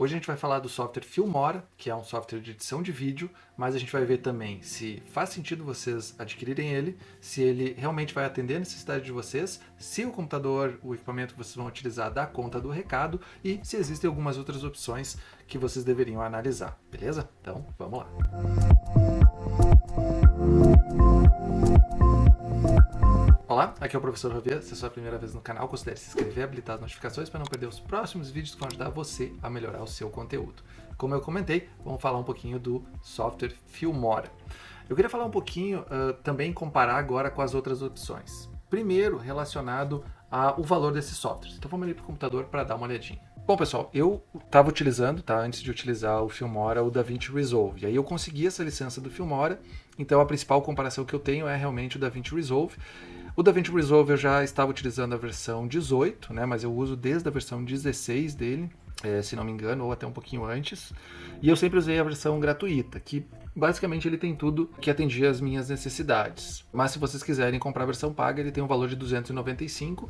Hoje a gente vai falar do software Filmora, que é um software de edição de vídeo, mas a gente vai ver também se faz sentido vocês adquirirem ele, se ele realmente vai atender a necessidade de vocês, se o computador, o equipamento que vocês vão utilizar dá conta do recado e se existem algumas outras opções que vocês deveriam analisar, beleza? Então, vamos lá. Olá, aqui é o professor Javier. Se é a sua primeira vez no canal, considere se inscrever e habilitar as notificações para não perder os próximos vídeos que vão ajudar você a melhorar o seu conteúdo. Como eu comentei, vamos falar um pouquinho do software Filmora. Eu queria falar um pouquinho, também comparar agora com as outras opções. Primeiro, relacionado ao valor desses softwares. Então vamos ali para o computador para dar uma olhadinha. Bom, pessoal, eu estava utilizando, antes de utilizar o Filmora, o DaVinci Resolve. E aí eu consegui essa licença do Filmora, então a principal comparação que eu tenho é realmente o DaVinci Resolve. O DaVinci Resolve eu já estava utilizando a versão 18, né, mas eu uso desde a versão 16 dele, se não me engano, ou até um pouquinho antes. E eu sempre usei a versão gratuita, que basicamente ele tem tudo que atendia às minhas necessidades. Mas se vocês quiserem comprar a versão paga, ele tem um valor de $295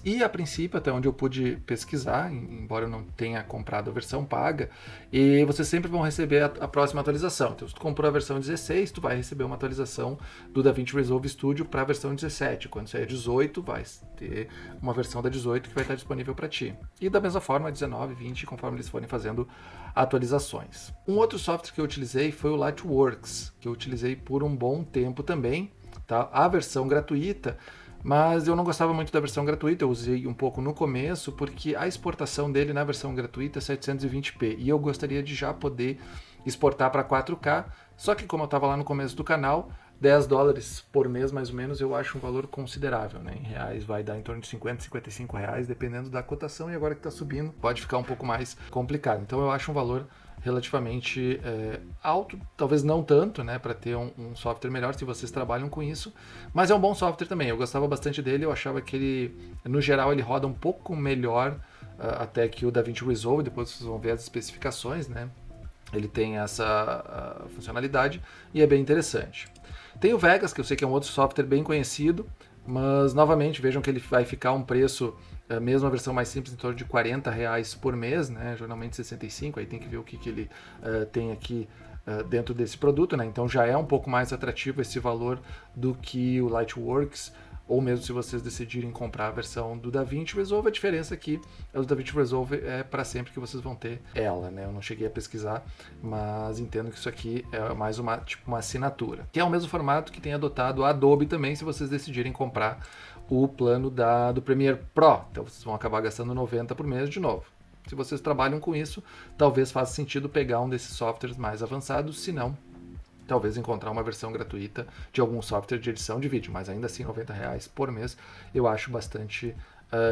e a princípio, até onde eu pude pesquisar, embora eu não tenha comprado a versão paga, e vocês sempre vão receber a próxima atualização. Então, se tu comprou a versão 16, tu vai receber uma atualização do DaVinci Resolve Studio para a versão 17. Quando sair a 18, vai ter uma versão da 18 que vai estar disponível para ti. E da mesma forma, 19, 20, conforme eles forem fazendo atualizações. Um outro software que eu utilizei foi o Lightworks, que eu utilizei por um bom tempo também, tá? A versão gratuita, mas eu não gostava muito da versão gratuita, eu usei um pouco no começo, porque a exportação dele na versão gratuita é 720p, e eu gostaria de já poder exportar para 4K, só que como eu estava lá no começo do canal, $10 por mês, mais ou menos, eu acho um valor considerável, né? Em reais vai dar em torno de 50, 55 reais, dependendo da cotação, e agora que está subindo, pode ficar um pouco mais complicado. Então eu acho um valor relativamente alto, talvez não tanto, né, para ter um software melhor se vocês trabalham com isso, mas é um bom software também. Eu gostava bastante dele, eu achava que ele, no geral, ele roda um pouco melhor até que o DaVinci Resolve, depois vocês vão ver as especificações, né? Ele tem essa funcionalidade e é bem interessante. Tem o Vegas, que eu sei que é um outro software bem conhecido, mas novamente vejam que ele vai ficar um preço, mesmo a versão mais simples, em torno de R$40 por mês, né? Geralmente 65, aí tem que ver o que ele tem aqui dentro desse produto, né? Então já é um pouco mais atrativo esse valor do que o Lightworks, ou mesmo se vocês decidirem comprar a versão do DaVinci Resolve, a diferença aqui é o DaVinci Resolve é para sempre que vocês vão ter ela, né? Eu não cheguei a pesquisar, mas entendo que isso aqui é mais uma assinatura, que é o mesmo formato que tem adotado a Adobe também, se vocês decidirem comprar o plano do Premiere Pro. Então vocês vão acabar gastando 90 por mês de novo. Se vocês trabalham com isso, talvez faça sentido pegar um desses softwares mais avançados, se não, talvez encontrar uma versão gratuita de algum software de edição de vídeo, mas ainda assim R$90 por mês eu acho bastante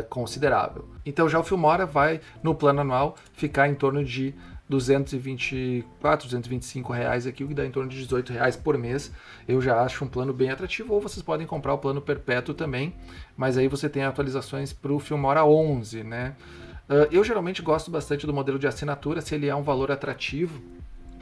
considerável. Então já o Filmora vai, no plano anual, ficar em torno de R$224, R$225 aqui, o que dá em torno de R$18 por mês. Eu já acho um plano bem atrativo, ou vocês podem comprar o plano perpétuo também, mas aí você tem atualizações para o Filmora 11, né? Eu geralmente gosto bastante do modelo de assinatura, se ele é um valor atrativo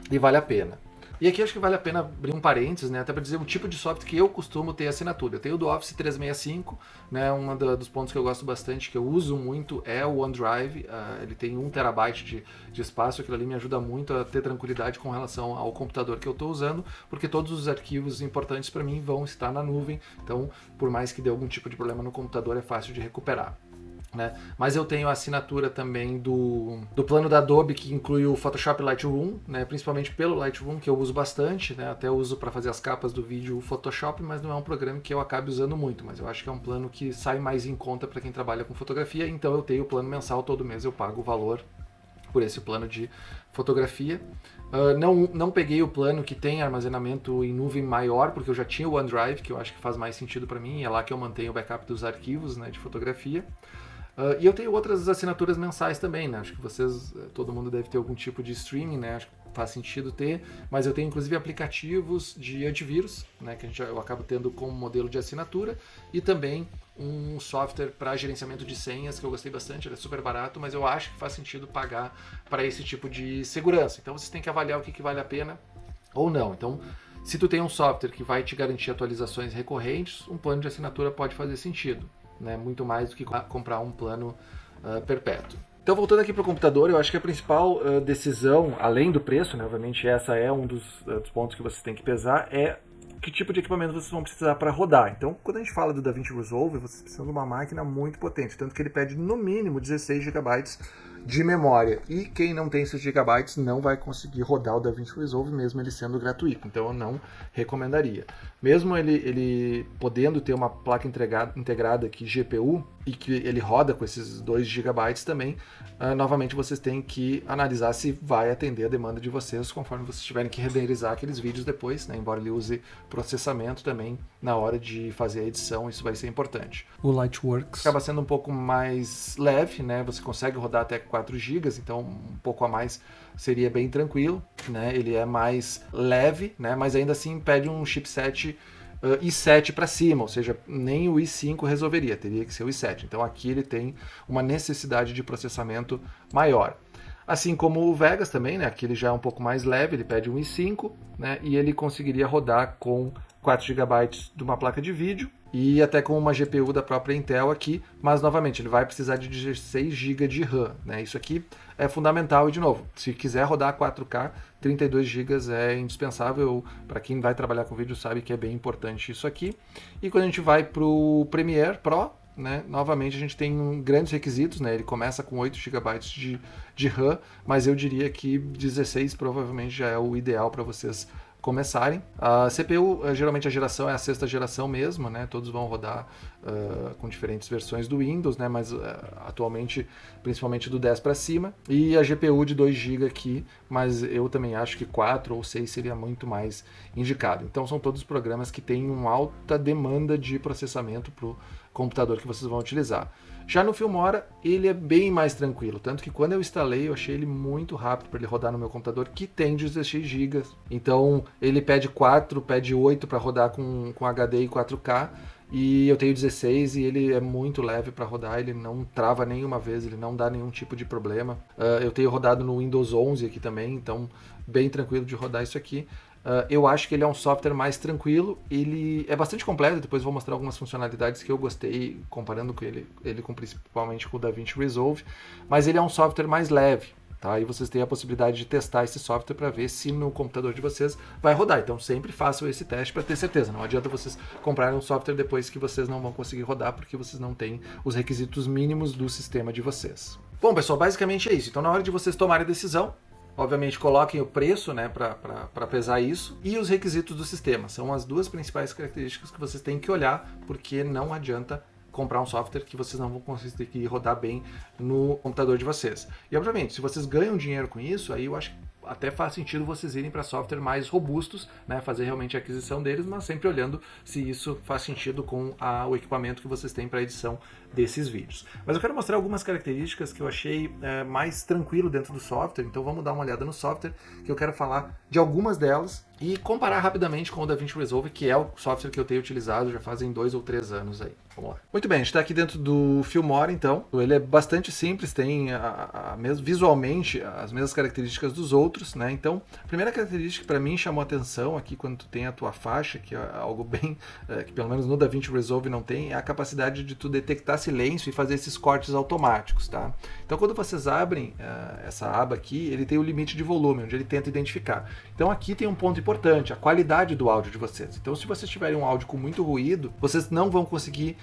e vale a pena. E aqui acho que vale a pena abrir um parênteses, né, até para dizer o tipo de software que eu costumo ter assinatura. Eu tenho o do Office 365, né, dos pontos que eu gosto bastante, que eu uso muito, é o OneDrive. Ele tem 1 terabyte de espaço, aquilo ali me ajuda muito a ter tranquilidade com relação ao computador que eu estou usando, porque todos os arquivos importantes para mim vão estar na nuvem, então por mais que dê algum tipo de problema no computador é fácil de recuperar. Né? Mas eu tenho a assinatura também do plano da Adobe, que inclui o Photoshop e Lightroom, né? Principalmente pelo Lightroom, que eu uso bastante, né? Até uso para fazer as capas do vídeo o Photoshop, mas não é um programa que eu acabe usando muito, mas eu acho que é um plano que sai mais em conta para quem trabalha com fotografia, então eu tenho o plano mensal, todo mês eu pago o valor por esse plano de fotografia. Não peguei o plano que tem armazenamento em nuvem maior, porque eu já tinha o OneDrive, que eu acho que faz mais sentido para mim, é lá que eu mantenho o backup dos arquivos, né, de fotografia. E eu tenho outras assinaturas mensais também, né? Acho que todo mundo deve ter algum tipo de streaming, né? Acho que faz sentido ter, mas eu tenho inclusive aplicativos de antivírus, né? Que eu acabo tendo como modelo de assinatura, e também um software para gerenciamento de senhas que eu gostei bastante, ele é super barato, mas eu acho que faz sentido pagar para esse tipo de segurança. Então vocês têm que avaliar o que vale a pena ou não. Então, se tu tem um software que vai te garantir atualizações recorrentes, um plano de assinatura pode fazer sentido, né? Muito mais do que comprar um plano perpétuo. Então, voltando aqui para o computador, eu acho que a principal decisão, além do preço, né, obviamente essa é um dos pontos que vocês têm que pesar, é que tipo de equipamento vocês vão precisar para rodar. Então, quando a gente fala do DaVinci Resolve, vocês precisam de uma máquina muito potente, tanto que ele pede no mínimo 16 GB de memória. E quem não tem esses gigabytes não vai conseguir rodar o DaVinci Resolve, mesmo ele sendo gratuito. Então, eu não recomendaria. Mesmo ele podendo ter uma placa integrada aqui, GPU, e que ele roda com esses 2 GB também, novamente vocês têm que analisar se vai atender a demanda de vocês conforme vocês tiverem que renderizar aqueles vídeos depois, né? Embora ele use processamento também na hora de fazer a edição, isso vai ser importante. O Lightworks acaba sendo um pouco mais leve, né? Você consegue rodar até 4 GB, então um pouco a mais seria bem tranquilo, né? Ele é mais leve, né? Mas ainda assim pede um chipset i7 para cima, ou seja, nem o i5 resolveria, teria que ser o i7. Então aqui ele tem uma necessidade de processamento maior. Assim como o Vegas também, né? Aqui ele já é um pouco mais leve, ele pede um i5, né? E ele conseguiria rodar com 4 GB de uma placa de vídeo e até com uma GPU da própria Intel aqui, mas novamente ele vai precisar de 16 GB de RAM, né? Isso aqui é fundamental e de novo, se quiser rodar 4K, 32 GB é indispensável, para quem vai trabalhar com vídeo sabe que é bem importante isso aqui. E quando a gente vai para o Premiere Pro, né, novamente a gente tem grandes requisitos, né? Ele começa com 8 GB de RAM, mas eu diria que 16 provavelmente já é o ideal para vocês começarem. A CPU, geralmente a geração é a 6ª geração mesmo, né? Todos vão rodar com diferentes versões do Windows, né? Mas atualmente, principalmente do 10 para cima. E a GPU de 2 GB aqui, mas eu também acho que 4 ou 6 seria muito mais indicado. Então são todos programas que têm uma alta demanda de processamento para o computador que vocês vão utilizar. Já no Filmora, ele é bem mais tranquilo, tanto que quando eu instalei, eu achei ele muito rápido para ele rodar no meu computador, que tem 16 GB. Então, ele pede 4, pede 8 para rodar com HD e 4K, e eu tenho 16 e ele é muito leve para rodar, ele não trava nenhuma vez, ele não dá nenhum tipo de problema. Eu tenho rodado no Windows 11 aqui também, então bem tranquilo de rodar isso aqui. Eu acho que ele é um software mais tranquilo, ele é bastante completo, depois vou mostrar algumas funcionalidades que eu gostei, comparando com ele principalmente com o DaVinci Resolve, mas ele é um software mais leve, tá? E vocês têm a possibilidade de testar esse software para ver se no computador de vocês vai rodar, então sempre façam esse teste para ter certeza, não adianta vocês comprarem um software depois que vocês não vão conseguir rodar porque vocês não têm os requisitos mínimos do sistema de vocês. Bom pessoal, basicamente é isso, então na hora de vocês tomarem a decisão, obviamente coloquem o preço, né, para pesar isso, e os requisitos do sistema. São as 2 principais características que vocês têm que olhar, porque não adianta comprar um software que vocês não vão conseguir rodar bem no computador de vocês. E obviamente, se vocês ganham dinheiro com isso, aí eu acho que até faz sentido vocês irem para software mais robustos, né, fazer realmente a aquisição deles, mas sempre olhando se isso faz sentido com o equipamento que vocês têm para edição desses vídeos. Mas eu quero mostrar algumas características que eu achei mais tranquilo dentro do software, então vamos dar uma olhada no software, que eu quero falar de algumas delas e comparar rapidamente com o DaVinci Resolve, que é o software que eu tenho utilizado já fazem 2 ou 3 anos aí. Vamos lá. Muito bem, a gente está aqui dentro do Filmora, então. Ele é bastante simples, tem visualmente as mesmas características dos outros, né? Então, a primeira característica que para mim chamou atenção aqui quando tu tem a tua faixa, que é algo bem, que pelo menos no DaVinci Resolve não tem, é a capacidade de tu detectar silêncio e fazer esses cortes automáticos, tá? Então, quando vocês abrem essa aba aqui, ele tem o limite de volume, onde ele tenta identificar. Então, aqui tem um ponto importante, a qualidade do áudio de vocês. Então, se vocês tiverem um áudio com muito ruído, vocês não vão conseguir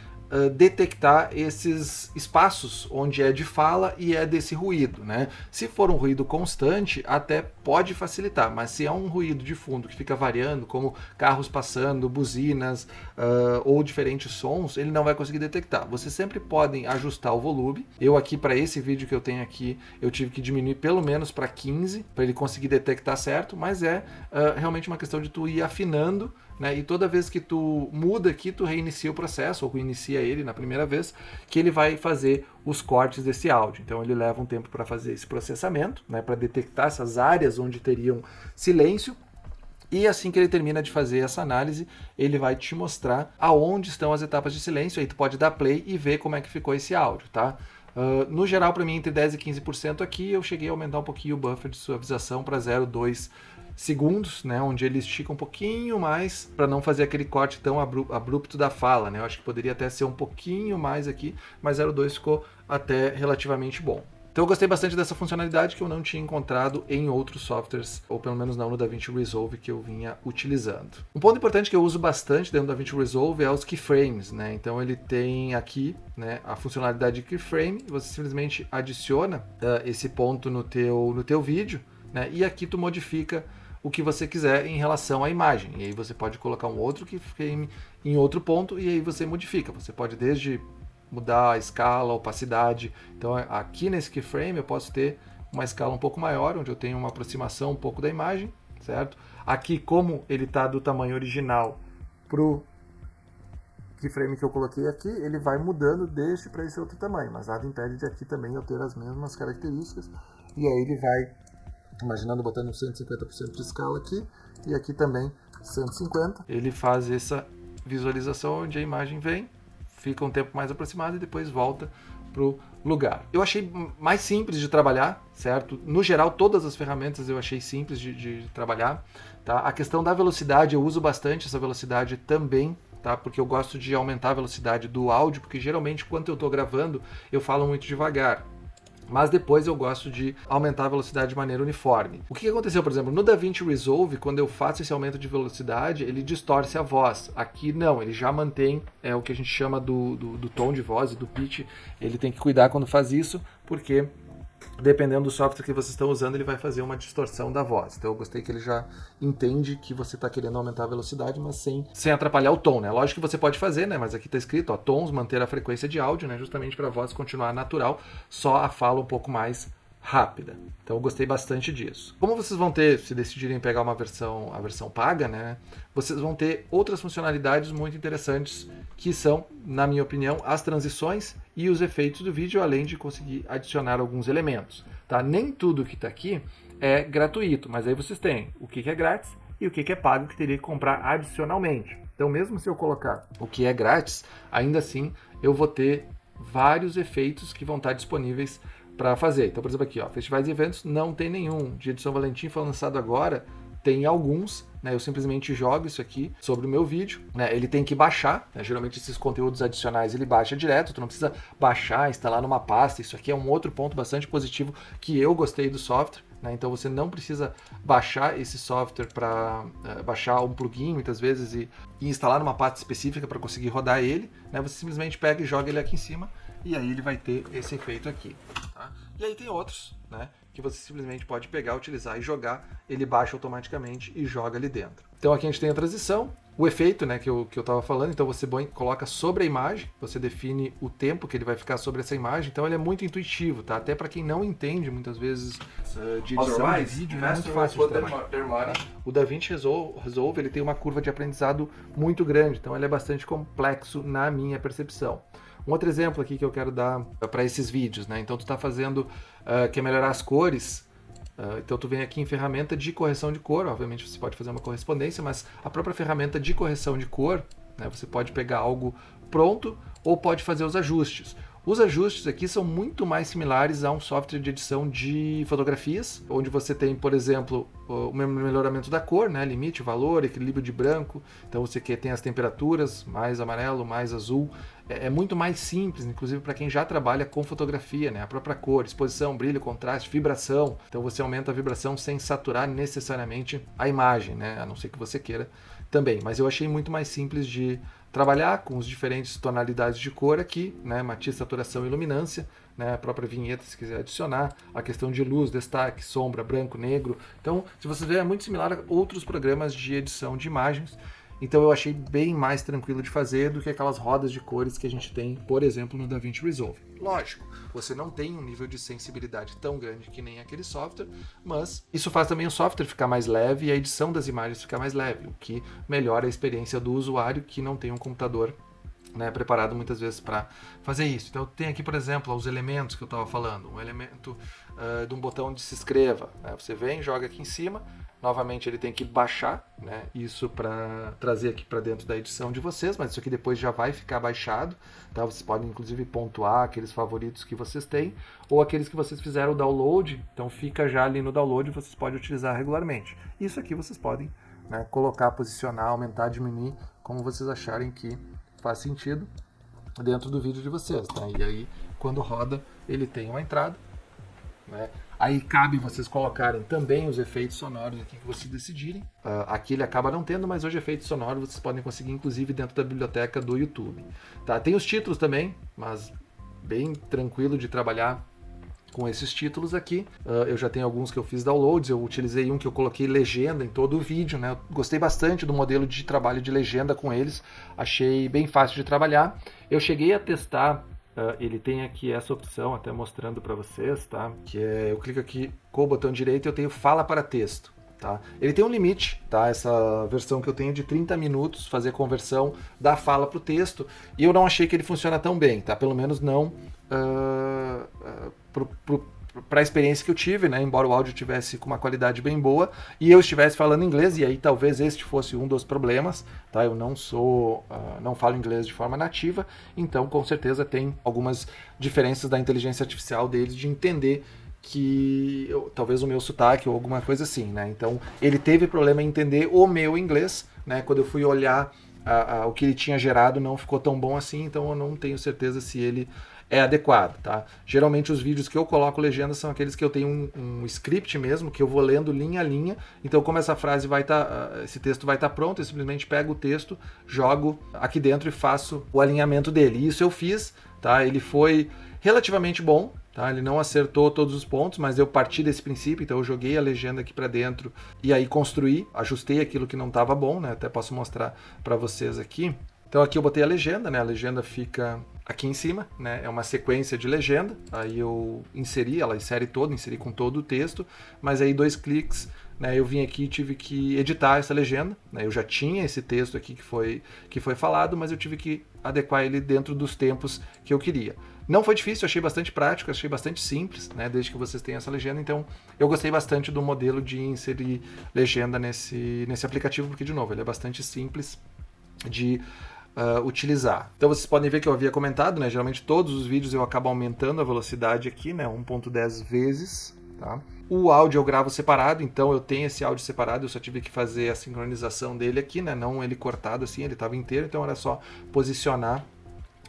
detectar esses espaços onde é de fala e é desse ruído, né? Se for um ruído constante, até pode facilitar, mas se é um ruído de fundo que fica variando, como carros passando, buzinas ou diferentes sons, ele não vai conseguir detectar. Vocês sempre podem ajustar o volume. Eu aqui, para esse vídeo que eu tenho aqui, eu tive que diminuir pelo menos para 15, para ele conseguir detectar certo, mas é realmente uma questão de tu ir afinando, né? E toda vez que tu muda aqui, tu reinicia o processo, ou inicia ele na primeira vez, que ele vai fazer os cortes desse áudio. Então ele leva um tempo para fazer esse processamento, né? Para detectar essas áreas onde teriam silêncio. E assim que ele termina de fazer essa análise, ele vai te mostrar aonde estão as etapas de silêncio. Aí tu pode dar play e ver como é que ficou esse áudio, tá? No geral, para mim, entre 10% e 15% aqui, eu cheguei a aumentar um pouquinho o buffer de suavização para 0,2 segundos, né, onde ele estica um pouquinho mais para não fazer aquele corte tão abrupto da fala, né? Eu acho que poderia até ser um pouquinho mais aqui, mas 0,2 ficou até relativamente bom. Então eu gostei bastante dessa funcionalidade que eu não tinha encontrado em outros softwares, ou pelo menos não no DaVinci Resolve que eu vinha utilizando. Um ponto importante que eu uso bastante dentro do DaVinci Resolve é os keyframes, né? Então ele tem aqui, né, a funcionalidade de keyframe, você simplesmente adiciona esse ponto no teu vídeo, né? E aqui tu modifica o que você quiser em relação à imagem. E aí você pode colocar um outro keyframe em outro ponto e aí você modifica. Você pode desde mudar a escala, a opacidade. Então aqui nesse keyframe eu posso ter uma escala um pouco maior, onde eu tenho uma aproximação um pouco da imagem, certo? Aqui, como ele está do tamanho original pro keyframe que eu coloquei aqui, ele vai mudando deste para esse outro tamanho, mas nada impede de aqui também eu ter as mesmas características. E aí ele vai, imaginando botando 150% de escala aqui, e aqui também 150. Ele faz essa visualização onde a imagem vem, fica um tempo mais aproximado e depois volta pro lugar. Eu achei mais simples de trabalhar, certo? No geral, todas as ferramentas eu achei simples de trabalhar, tá? A questão da velocidade, eu uso bastante essa velocidade também, tá? Porque eu gosto de aumentar a velocidade do áudio, porque geralmente quando eu estou gravando, eu falo muito devagar. Mas depois eu gosto de aumentar a velocidade de maneira uniforme. O que aconteceu, por exemplo, no DaVinci Resolve, quando eu faço esse aumento de velocidade, ele distorce a voz. Aqui não, ele já mantém o que a gente chama do tom de voz e do pitch. Ele tem que cuidar quando faz isso, porque dependendo do software que vocês estão usando, ele vai fazer uma distorção da voz. Então eu gostei que ele já entende que você está querendo aumentar a velocidade, mas sem atrapalhar o tom, né? Lógico que você pode fazer, né? Mas aqui está escrito, ó, tons, manter a frequência de áudio, né? Justamente para a voz continuar natural, só a fala um pouco mais rápida. Então eu gostei bastante disso. Como vocês vão ter, se decidirem pegar a versão paga, né? Vocês vão ter outras funcionalidades muito interessantes, que são, na minha opinião, as transições e os efeitos do vídeo, além de conseguir adicionar alguns elementos. Tá? Nem tudo que está aqui é gratuito, mas aí vocês têm o que é grátis e o que é pago, que teria que comprar adicionalmente. Então mesmo se eu colocar o que é grátis, ainda assim eu vou ter vários efeitos que vão estar disponíveis para fazer. Então, por exemplo, aqui, ó, festivais e eventos não tem nenhum. Dia de São Valentim foi lançado agora, tem alguns, né? Eu simplesmente jogo isso aqui sobre o meu vídeo, né? Ele tem que baixar, né? Geralmente esses conteúdos adicionais ele baixa direto, tu não precisa baixar, instalar numa pasta. Isso aqui é um outro ponto bastante positivo que eu gostei do software, né? Então você não precisa baixar esse software para baixar um plugin muitas vezes e instalar numa pasta específica para conseguir rodar ele, né? Você simplesmente pega e joga ele aqui em cima e aí ele vai ter esse efeito aqui. Tá? E aí tem outros, né, que você simplesmente pode pegar, utilizar e jogar, ele baixa automaticamente e joga ali dentro. Então aqui a gente tem a transição, o efeito, né, que eu estava falando, então você coloca sobre a imagem, você define o tempo que ele vai ficar sobre essa imagem, então ele é muito intuitivo, tá? Até para quem não entende muitas vezes de edição de vídeo, é muito fácil de trabalhar. Tá? O DaVinci Resolve ele tem uma curva de aprendizado muito grande, então ele é bastante complexo na minha percepção. Um outro exemplo aqui que eu quero dar para esses vídeos, né? Então tu está fazendo, quer melhorar as cores, então tu vem aqui em ferramenta de correção de cor, obviamente você pode fazer uma correspondência, mas a própria ferramenta de correção de cor, né, você pode pegar algo pronto ou pode fazer os ajustes. Os ajustes aqui são muito mais similares a um software de edição de fotografias, onde você tem, por exemplo, o melhoramento da cor, né? Limite, valor, equilíbrio de branco. Então você tem as temperaturas, mais amarelo, mais azul. É muito mais simples, inclusive para quem já trabalha com fotografia, né? A própria cor, exposição, brilho, contraste, vibração. Então você aumenta a vibração sem saturar necessariamente a imagem, né? A não ser que você queira também. Mas eu achei muito mais simples de trabalhar com as diferentes tonalidades de cor aqui, né, matiz, saturação e luminância, né, a própria vinheta se quiser adicionar, a questão de luz, destaque, sombra, branco, negro. Então, se você ver, é muito similar a outros programas de edição de imagens. Então eu achei bem mais tranquilo de fazer do que aquelas rodas de cores que a gente tem, por exemplo, no DaVinci Resolve. Lógico, você não tem um nível de sensibilidade tão grande que nem aquele software, mas isso faz também o software ficar mais leve e a edição das imagens ficar mais leve, o que melhora a experiência do usuário que não tem um computador, né, preparado muitas vezes para fazer isso. Então tem aqui, por exemplo, os elementos que eu estava falando, um elemento de um botão de se inscreva, né? Você vem, joga aqui em cima, novamente ele tem que baixar, né, isso para trazer aqui para dentro da edição de vocês, mas isso aqui depois já vai ficar baixado, tá? Vocês podem inclusive pontuar aqueles favoritos que vocês têm, ou aqueles que vocês fizeram o download, então fica já ali no download e vocês podem utilizar regularmente. Isso aqui vocês podem, né, colocar, posicionar, aumentar, diminuir, como vocês acharem que faz sentido dentro do vídeo de vocês, tá? E aí quando roda ele tem uma entrada, né? Aí cabe vocês colocarem também os efeitos sonoros aqui que vocês decidirem. Aqui ele acaba não tendo, mas hoje efeitos sonoros vocês podem conseguir inclusive dentro da biblioteca do YouTube. Tá? Tem os títulos também, mas bem tranquilo de trabalhar com esses títulos aqui. Eu já tenho alguns que eu fiz downloads, eu utilizei um que eu coloquei legenda em todo o vídeo, né? Eu gostei bastante do modelo de trabalho de legenda com eles, achei bem fácil de trabalhar. Eu cheguei a testar, ele tem aqui essa opção, até mostrando para vocês, tá? Que é, eu clico aqui com o botão direito e eu tenho fala para texto. Tá? Ele tem um limite, tá? Essa versão que eu tenho de 30 minutos, fazer conversão da fala para o texto, e eu não achei que ele funciona tão bem, tá? Pelo menos não para a experiência que eu tive, né? Embora o áudio tivesse com uma qualidade bem boa e eu estivesse falando inglês, e aí talvez este fosse um dos problemas, tá? Eu não falo inglês de forma nativa, então com certeza tem algumas diferenças da inteligência artificial deles de entender que talvez o meu sotaque ou alguma coisa assim, né? Então ele teve problema em entender o meu inglês, né? Quando eu fui olhar o que ele tinha gerado, não ficou tão bom assim, então eu não tenho certeza se ele é adequado, tá? Geralmente os vídeos que eu coloco legenda são aqueles que eu tenho um script mesmo, que eu vou lendo linha a linha, então como essa frase vai estar, esse texto vai estar pronto, eu simplesmente pego o texto, jogo aqui dentro e faço o alinhamento dele. E isso eu fiz, tá? Ele foi relativamente bom, tá? Ele não acertou todos os pontos, mas eu parti desse princípio, então eu joguei a legenda aqui para dentro e aí construí, ajustei aquilo que não estava bom, né? Até posso mostrar para vocês aqui. Então aqui eu botei a legenda, né? A legenda fica aqui em cima, né? É uma sequência de legenda. Aí eu inseri, ela inseri com todo o texto, mas aí 2 cliques, né? Eu vim aqui e tive que editar essa legenda, né? Eu já tinha esse texto aqui que foi falado, mas eu tive que adequar ele dentro dos tempos que eu queria. Não foi difícil, achei bastante prático, achei bastante simples, né? Desde que vocês tenham essa legenda, então eu gostei bastante do modelo de inserir legenda nesse aplicativo, porque de novo, ele é bastante simples de utilizar. Então vocês podem ver que eu havia comentado, né? Geralmente todos os vídeos eu acabo aumentando a velocidade aqui, né? 1.10 vezes, tá? O áudio eu gravo separado, então eu tenho esse áudio separado, eu só tive que fazer a sincronização dele aqui, né? Não ele cortado assim, ele estava inteiro, então era só posicionar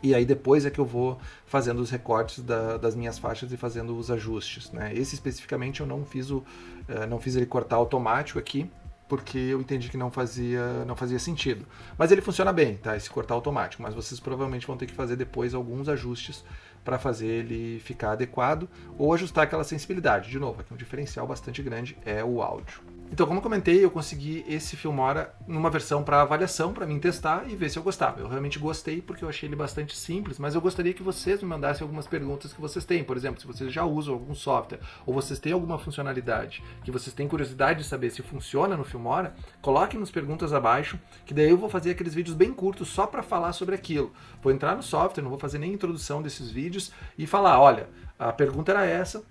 e aí depois é que eu vou fazendo os recortes das minhas faixas e fazendo os ajustes, né? Esse especificamente eu não fiz ele cortar automático aqui, porque eu entendi que não fazia sentido. Mas ele funciona bem, tá? Esse cortar automático, mas vocês provavelmente vão ter que fazer depois alguns ajustes para fazer ele ficar adequado ou ajustar aquela sensibilidade. De novo, aqui um diferencial bastante grande é o áudio. Então, como eu comentei, eu consegui esse Filmora numa versão para avaliação, para mim testar e ver se eu gostava. Eu realmente gostei porque eu achei ele bastante simples, mas eu gostaria que vocês me mandassem algumas perguntas que vocês têm. Por exemplo, se vocês já usam algum software ou vocês têm alguma funcionalidade que vocês têm curiosidade de saber se funciona no Filmora, coloquem nas perguntas abaixo, que daí eu vou fazer aqueles vídeos bem curtos só para falar sobre aquilo. Vou entrar no software, não vou fazer nem introdução desses vídeos e falar, olha, a pergunta era essa,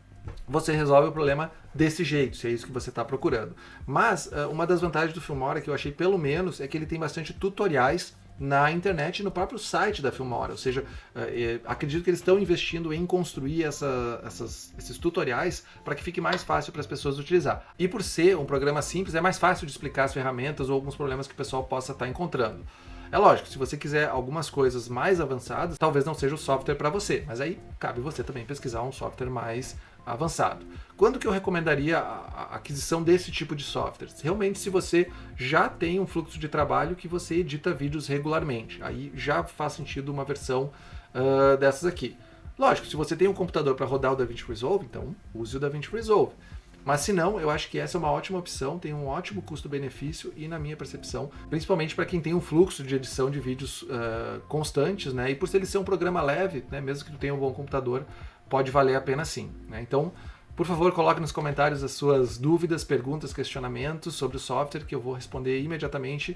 você resolve o problema desse jeito, se é isso que você está procurando. Mas uma das vantagens do Filmora que eu achei pelo menos é que ele tem bastante tutoriais na internet e no próprio site da Filmora, ou seja, acredito que eles estão investindo em construir esses tutoriais para que fique mais fácil para as pessoas utilizar. E por ser um programa simples, é mais fácil de explicar as ferramentas ou alguns problemas que o pessoal possa estar encontrando. É lógico, se você quiser algumas coisas mais avançadas, talvez não seja o software para você, mas aí cabe você também pesquisar um software mais avançado. Quando que eu recomendaria a aquisição desse tipo de softwares? Realmente se você já tem um fluxo de trabalho que você edita vídeos regularmente, aí já faz sentido uma versão dessas aqui. Lógico, se você tem um computador para rodar o DaVinci Resolve, então use o DaVinci Resolve. Mas se não, eu acho que essa é uma ótima opção, tem um ótimo custo-benefício e na minha percepção, principalmente para quem tem um fluxo de edição de vídeos constantes, né? E por ele ser um programa leve, né? Mesmo que tu tenha um bom computador, pode valer a pena sim, né? Então, por favor, coloque nos comentários as suas dúvidas, perguntas, questionamentos sobre o software que eu vou responder imediatamente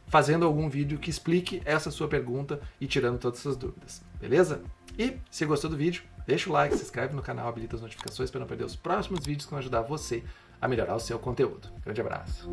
fazendo algum vídeo que explique essa sua pergunta e tirando todas essas dúvidas, beleza? E se gostou do vídeo, deixa o like, se inscreve no canal, habilita as notificações para não perder os próximos vídeos que vão ajudar você a melhorar o seu conteúdo. Grande abraço!